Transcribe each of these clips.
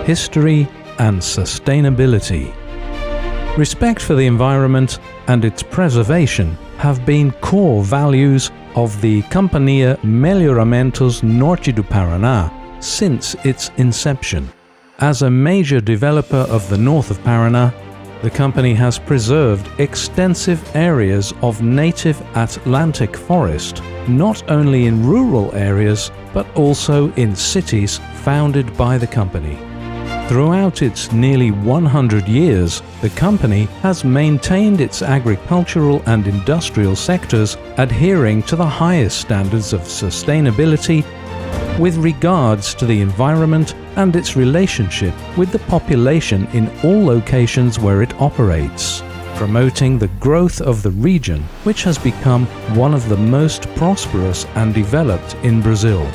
history and sustainability. Respect for the environment and its preservation have been core values of the Companhia Melhoramentos Norte do Paraná since its inception. As a major developer of the North of Paraná, the company has preserved extensive areas of native Atlantic forest, not only in rural areas but also in cities founded by the company. Throughout its nearly 100 years, the company has maintained its agricultural and industrial sectors adhering to the highest standards of sustainability with regards to the environment and its relationship with the population in all locations where it operates, promoting the growth of the region, which has become one of the most prosperous and developed in Brazil.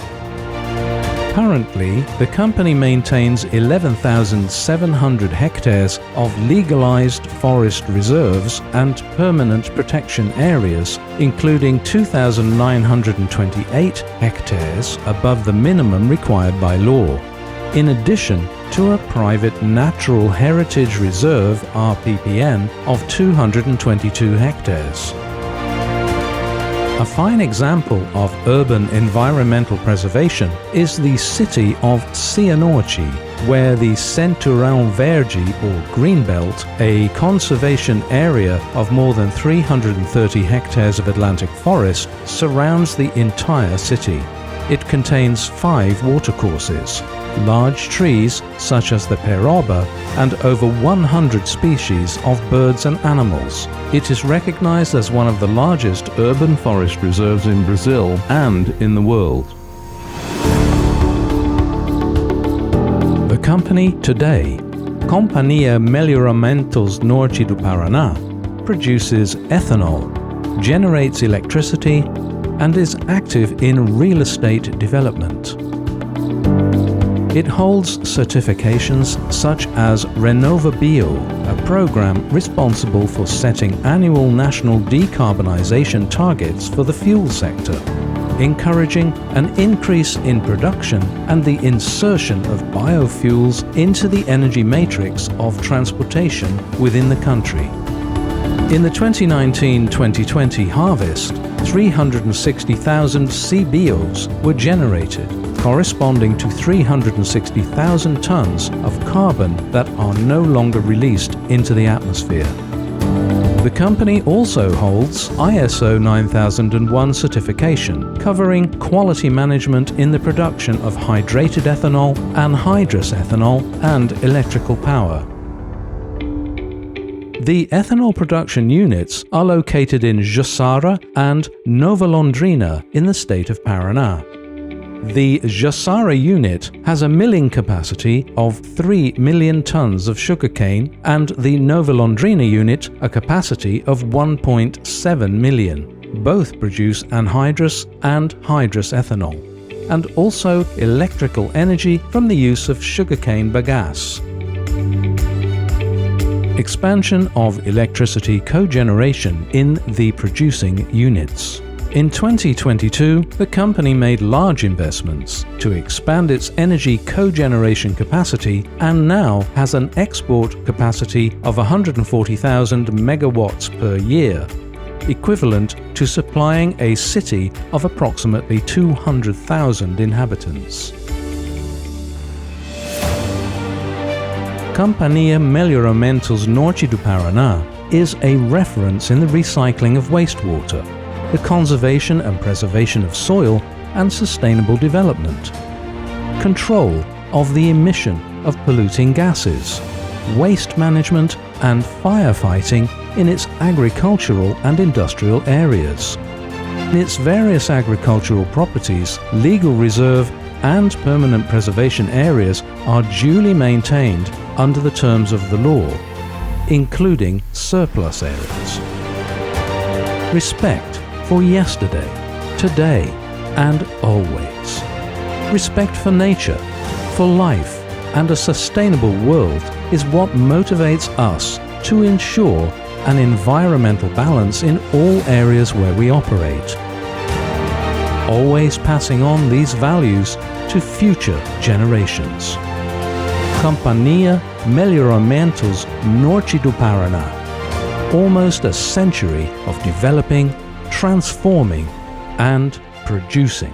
Currently, the company maintains 11,700 hectares of legalized forest reserves and permanent protection areas, including 2,928 hectares above the minimum required by law, in addition to a private Natural Heritage Reserve (RPPN) of 222 hectares. A fine example of urban environmental preservation is the city of Cianorte, where the Cinturão Verde or Greenbelt, a conservation area of more than 330 hectares of Atlantic forest, surrounds the entire city. It contains 5 watercourses, large trees such as the peroba, and over 100 species of birds and animals. It is recognized as one of the largest urban forest reserves in Brazil and in the world. The company today, Companhia Melhoramentos Norte do Paraná, produces ethanol, generates electricity, and is active in real estate development. It holds certifications such as RenovaBio, a program responsible for setting annual national decarbonization targets for the fuel sector, encouraging an increase in production and the insertion of biofuels into the energy matrix of transportation within the country. In the 2019-2020 harvest, 360,000 CBIOs were generated, corresponding to 360,000 tons of carbon that are no longer released into the atmosphere. The company also holds ISO 9001 certification, covering quality management in the production of hydrated ethanol, anhydrous ethanol, and electrical power. The ethanol production units are located in Jussara and Nova Londrina in the state of Paraná. The Jussara unit has a milling capacity of 3 million tons of sugarcane and the Nova Londrina unit a capacity of 1.7 million. Both produce anhydrous and hydrous ethanol, and also electrical energy from the use of sugarcane bagasse. Expansion of electricity cogeneration in the producing units. In 2022, the company made large investments to expand its energy cogeneration capacity and now has an export capacity of 140,000 megawatts per year, equivalent to supplying a city of approximately 200,000 inhabitants. Companhia Melhoramentos Norte do Paraná is a reference in the recycling of wastewater, the conservation and preservation of soil, and sustainable development, control of the emission of polluting gases, waste management, and firefighting in its agricultural and industrial areas. In its various agricultural properties, legal reserve and permanent preservation areas are duly maintained under the terms of the law, including surplus areas. Respect for yesterday, today, and always. Respect for nature, for life, and a sustainable world is what motivates us to ensure an environmental balance in all areas where we operate. Always passing on these values to future generations. Companhia Melhoramentos Norte do Paraná. Almost a century of developing, transforming, and producing.